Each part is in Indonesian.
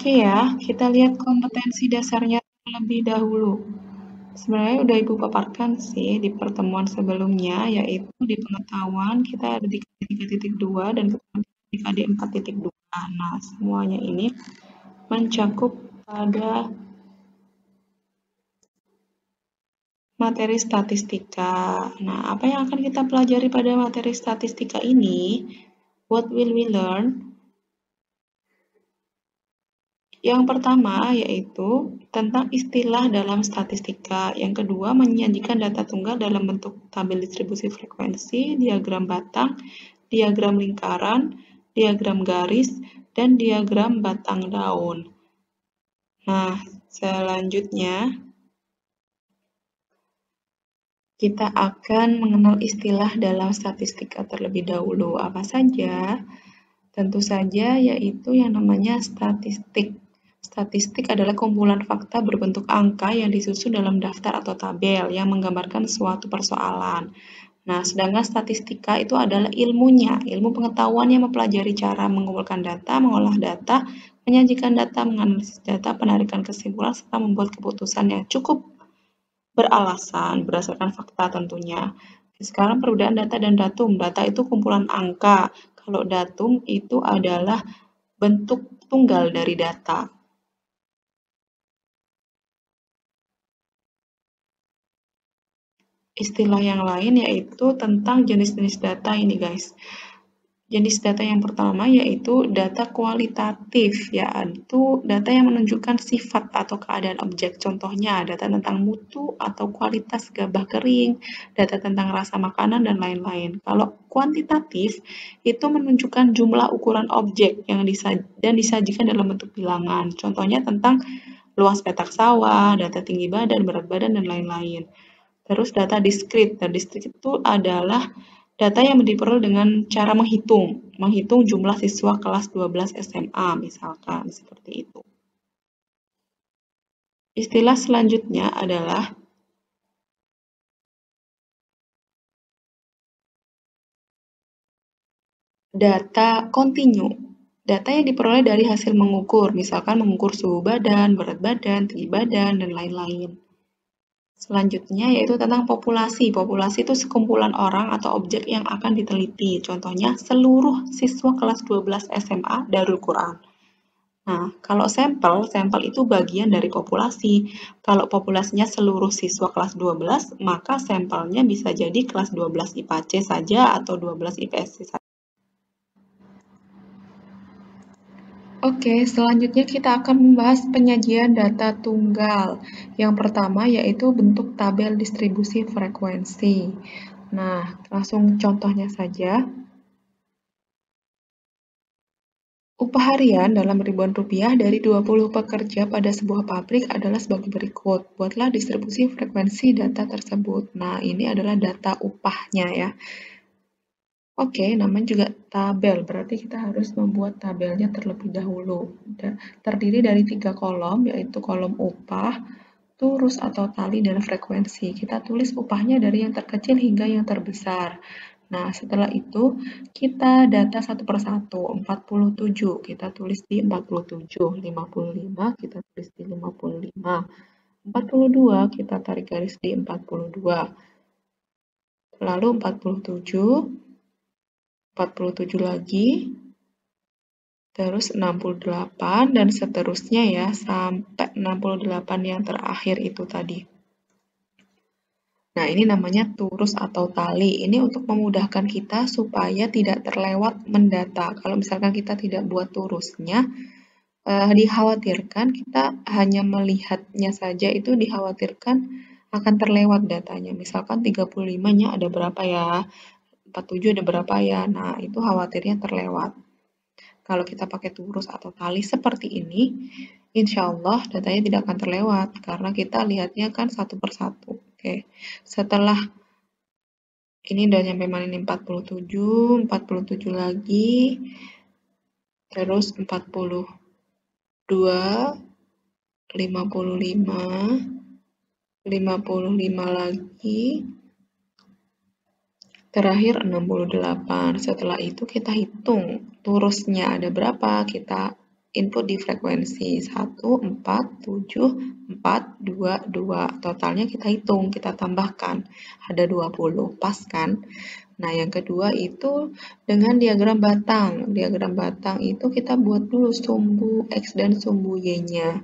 Oke ya, kita lihat kompetensi dasarnya terlebih dahulu. Sebenarnya udah Ibu paparkan sih di pertemuan sebelumnya, yaitu di pengetahuan kita ada di KD 3.2 dan di KD 4.2. Nah, semuanya ini mencakup pada materi statistika. Nah, apa yang akan kita pelajari pada materi statistika ini? What will we learn? Yang pertama yaitu tentang istilah dalam statistika. Yang kedua, menyajikan data tunggal dalam bentuk tabel distribusi frekuensi, diagram batang, diagram lingkaran, diagram garis, dan diagram batang daun. Nah, selanjutnya kita akan mengenal istilah dalam statistika terlebih dahulu. Apa saja? Tentu saja yaitu yang namanya statistik. Statistik adalah kumpulan fakta berbentuk angka yang disusun dalam daftar atau tabel yang menggambarkan suatu persoalan. Nah, sedangkan statistika itu adalah ilmunya, ilmu pengetahuan yang mempelajari cara mengumpulkan data, mengolah data, menyajikan data, menganalisis data, penarikan kesimpulan, serta membuat keputusan yang cukup beralasan berdasarkan fakta tentunya. Sekarang perbedaan data dan datum. Data itu kumpulan angka, kalau datum itu adalah bentuk tunggal dari data. Istilah yang lain yaitu tentang jenis-jenis data ini guys. Jenis data yang pertama yaitu data kualitatif, yaitu data yang menunjukkan sifat atau keadaan objek. Contohnya data tentang mutu atau kualitas gabah kering, data tentang rasa makanan, dan lain-lain. Kalau kuantitatif itu menunjukkan jumlah ukuran objek yang disajikan dalam bentuk bilangan. Contohnya tentang luas petak sawah, data tinggi badan, berat badan, dan lain-lain. Terus data diskrit. Dan diskrit itu adalah data yang diperoleh dengan cara menghitung jumlah siswa kelas 12 SMA misalkan, seperti itu. Istilah selanjutnya adalah data kontinu. Data yang diperoleh dari hasil mengukur, misalkan mengukur suhu badan, berat badan, tinggi badan, dan lain-lain. Selanjutnya yaitu tentang populasi. Populasi itu sekumpulan orang atau objek yang akan diteliti. Contohnya seluruh siswa kelas 12 SMA Darul Quran. Nah, kalau sampel itu bagian dari populasi. Kalau populasinya seluruh siswa kelas 12, maka sampelnya bisa jadi kelas 12 IPA C saja atau 12 IPS C saja. Oke, selanjutnya kita akan membahas penyajian data tunggal. Yang pertama yaitu bentuk tabel distribusi frekuensi. Nah, langsung contohnya saja. Upah harian dalam ribuan rupiah dari 20 pekerja pada sebuah pabrik adalah sebagai berikut. Buatlah distribusi frekuensi data tersebut. Nah, ini adalah data upahnya ya. Oke, namanya juga tabel, berarti kita harus membuat tabelnya terlebih dahulu. Terdiri dari 3 kolom, yaitu kolom upah, turus atau tali, dan frekuensi. Kita tulis upahnya dari yang terkecil hingga yang terbesar. Nah, setelah itu kita data satu persatu. 47 kita tulis di 47, 55 kita tulis di 55, 42 kita tarik garis di 42, lalu 47 lagi, terus 68 dan seterusnya ya sampai 68 yang terakhir itu tadi. Nah, ini namanya turus atau tali. Ini untuk memudahkan kita supaya tidak terlewat mendata. Kalau misalkan kita tidak buat turusnya, dikhawatirkan kita hanya melihatnya saja itu dikhawatirkan akan terlewat datanya. Misalkan 35-nya ada berapa ya? 47 ada berapa ya? Nah, itu khawatirnya terlewat. Kalau kita pakai turus atau tali seperti ini, insya Allah datanya tidak akan terlewat karena kita lihatnya kan satu persatu. Oke, setelah ini udah nyampe mana ini 47 lagi, terus 42, 55, 55 lagi, terakhir 68. Setelah itu kita hitung turusnya ada berapa, kita input di frekuensi 1, 4, 7, 4, 2, 2. Totalnya kita hitung, kita tambahkan. Ada 20, pas kan? Nah, yang kedua itu dengan diagram batang. Diagram batang itu kita buat dulu sumbu X dan sumbu Y-nya.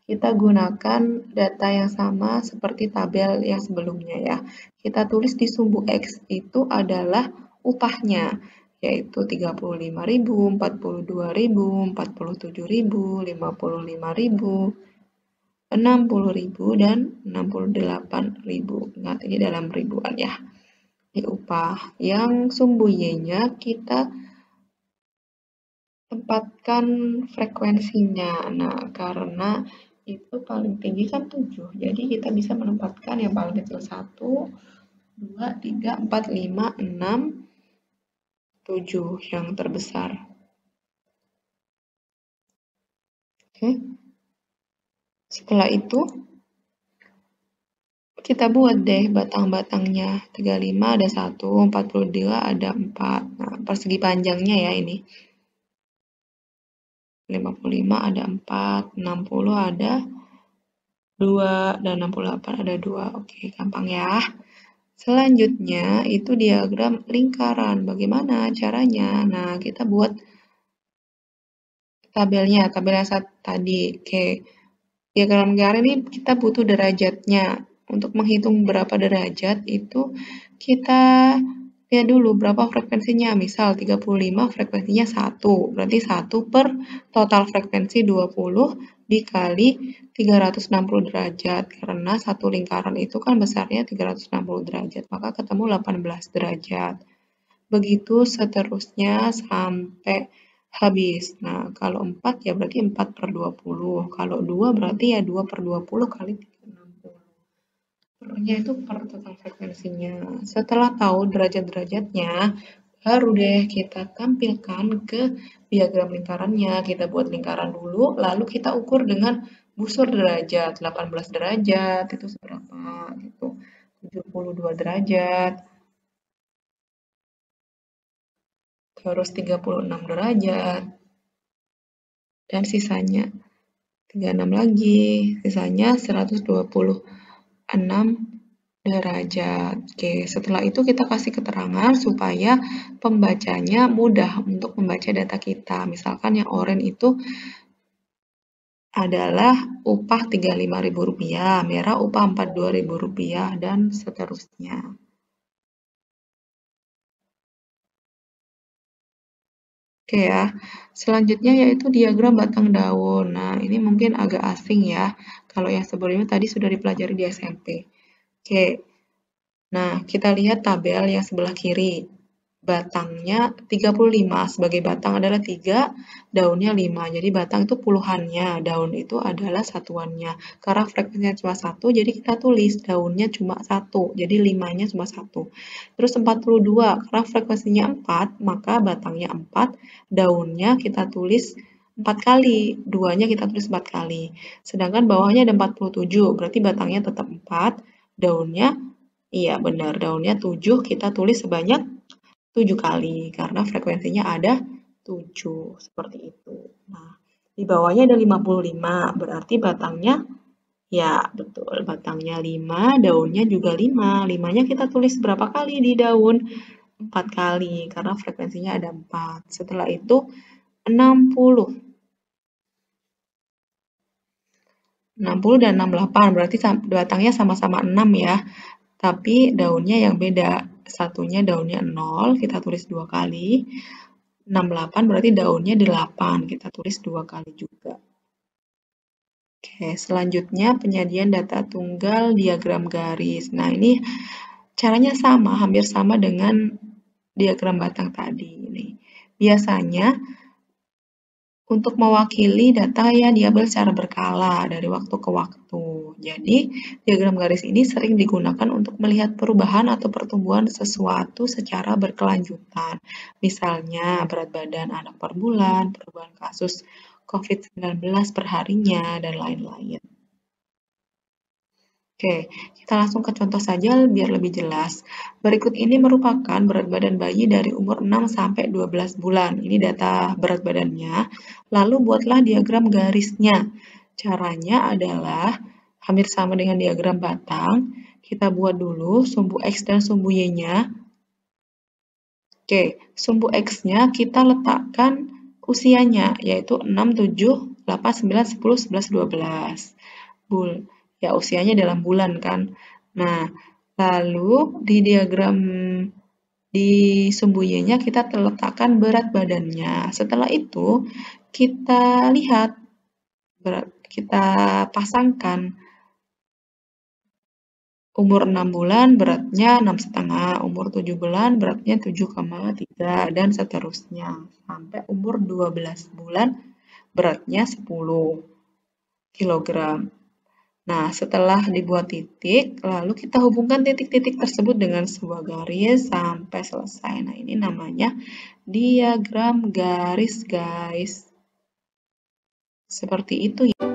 Kita gunakan data yang sama seperti tabel yang sebelumnya ya. Kita tulis di sumbu X itu adalah upahnya, yaitu 35.000, 42.000, 47.000, 55.000, 60.000, dan 68.000. Ingat ini dalam ribuan ya. Di upah. Yang sumbu Y-nya kita tempatkan frekuensinya. Nah, karena itu paling tinggi kan 7. Jadi kita bisa menempatkan yang paling kecil 1, 2, 3, 4, 5, 6, 7 yang terbesar. Oke. Setelah itu kita buat deh batang-batangnya. 35 ada 1, 42 ada 4. Nah, persegi panjangnya ya ini. 55 ada 4, 60 ada 2, dan 68 ada 2. Oke, gampang ya. Selanjutnya itu diagram lingkaran. Bagaimana caranya? Nah, kita buat tabelnya, tabel yang tadi. Oke, diagram lingkaran ini kita butuh derajatnya. Untuk menghitung berapa derajat itu kita lihat dulu berapa frekuensinya. Misal 35 frekuensinya 1, berarti 1 per total frekuensi 20 dikali 360 derajat. Karena satu lingkaran itu kan besarnya 360 derajat, maka ketemu 18 derajat. Begitu seterusnya sampai habis. Nah, kalau 4 ya berarti 4 per 20. Kalau 2 berarti ya 2 per 20 kali 360. Pernya itu per total frekuensinya. Setelah tahu derajat-derajatnya, baru deh kita tampilkan ke diagram lingkarannya. Kita buat lingkaran dulu, lalu kita ukur dengan busur derajat. 18 derajat itu seberapa gitu. 72 derajat. Terus 36 derajat. Dan sisanya 36 lagi. Sisanya 126 derajat. Oke, setelah itu kita kasih keterangan supaya pembacanya mudah untuk membaca data kita. Misalkan yang oranye itu adalah upah Rp35.000, merah upah Rp42.000, dan seterusnya. Oke ya, selanjutnya yaitu diagram batang daun. Nah, ini mungkin agak asing ya, kalau yang sebelumnya tadi sudah dipelajari di SMP. Oke, nah kita lihat tabel yang sebelah kiri. Batangnya 35, sebagai batang adalah 3, daunnya 5. Jadi batang itu puluhannya, daun itu adalah satuannya. Karena frekuensinya cuma 1, jadi kita tulis daunnya cuma 1, jadi 5-nya cuma 1. Terus 42, karena frekuensinya 4, maka batangnya 4, daunnya kita tulis 4 kali, 2-nya kita tulis 4 kali. Sedangkan bawahnya ada 47, berarti batangnya tetap 4, daunnya, iya benar, daunnya 7, kita tulis sebanyak 7 kali, karena frekuensinya ada 7, seperti itu. Nah, di bawahnya ada 55, berarti batangnya, ya betul, batangnya 5, daunnya juga 5. 5-nya kita tulis berapa kali di daun? 4 kali, karena frekuensinya ada 4. Setelah itu 60. 60 dan 68, berarti batangnya sama-sama 6 ya. Tapi daunnya yang beda. Satunya daunnya 0, kita tulis 2 kali. 68 berarti daunnya 8, kita tulis 2 kali juga. Oke, selanjutnya penyajian data tunggal diagram garis. Nah, ini caranya sama, hampir sama dengan diagram batang tadi. Nih. Biasanya untuk mewakili data ya diambil secara berkala dari waktu ke waktu. Jadi, diagram garis ini sering digunakan untuk melihat perubahan atau pertumbuhan sesuatu secara berkelanjutan. Misalnya, berat badan anak per bulan, perubahan kasus COVID-19 per harinya, dan lain-lain. Oke, kita langsung ke contoh saja biar lebih jelas. Berikut ini merupakan berat badan bayi dari umur 6 sampai 12 bulan. Ini data berat badannya. Lalu buatlah diagram garisnya. Caranya adalah hampir sama dengan diagram batang. Kita buat dulu sumbu X dan sumbu Y-nya. Oke, sumbu X-nya kita letakkan usianya, yaitu 6, 7, 8, 9, 10, 11, 12. Ya usianya dalam bulan kan. Nah, lalu di diagram di sumbu Y-nya kita letakkan berat badannya. Setelah itu kita lihat kita pasangkan umur 6 bulan beratnya 6,5, umur 7 bulan beratnya 7,3 dan seterusnya sampai umur 12 bulan beratnya 10 kilogram. Nah, setelah dibuat titik, lalu kita hubungkan titik-titik tersebut dengan sebuah garis sampai selesai. Nah, ini namanya diagram garis, guys. Seperti itu ya.